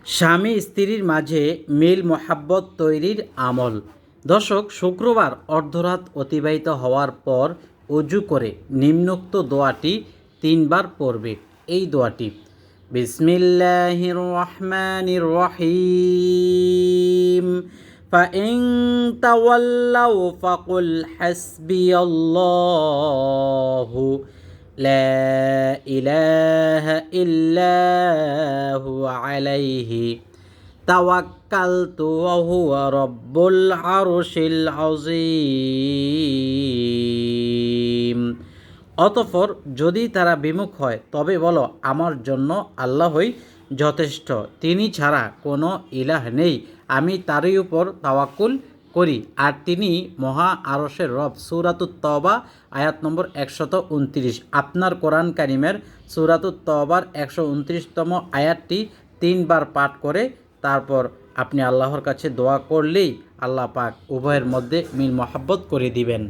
স্বামী স্ত্রীর মাঝে মিল মোহাব্বত তৈরির আমল। দর্শক, শুক্রবার অর্ধরাত অতিবাহিত হওয়ার পর অজু করে নিম্নোক্ত দোয়াটি 3 বার পড়বে। এই দোয়াটি: বিসমিল্লাহির রহমানির রহিম, ফাইন তাওয়াল্লাউ ফাকুল হাসবিয়াল্লাহু লা ইলাহা ইল্লা হুয়া আলাইহি তাওয়াক্কালতু ওয়া হুয়া রব্বুল আরশিল আযীম। অতঃপর যদি তারা বিমুখ হয় তবে বলো, আমার জন্য আল্লাহই যথেষ্ট, তিনি ছাড়া কোনো ইলাহ নেই, আমি তারই উপর তাওয়াক্কুল করি, আর তিনি মহা আরশের রব। সূরাতুত তওবা আয়াত নম্বর 129। আপনার কোরআন কারিমের সূরাতুত তওবার 129তম আয়াতটি 3 বার পাঠ করে তারপর আপনি আল্লাহর কাছে দোয়া করলেই আল্লাহ পাক উভয়ের মধ্যে মিল মহাব্বত করে দিবেন।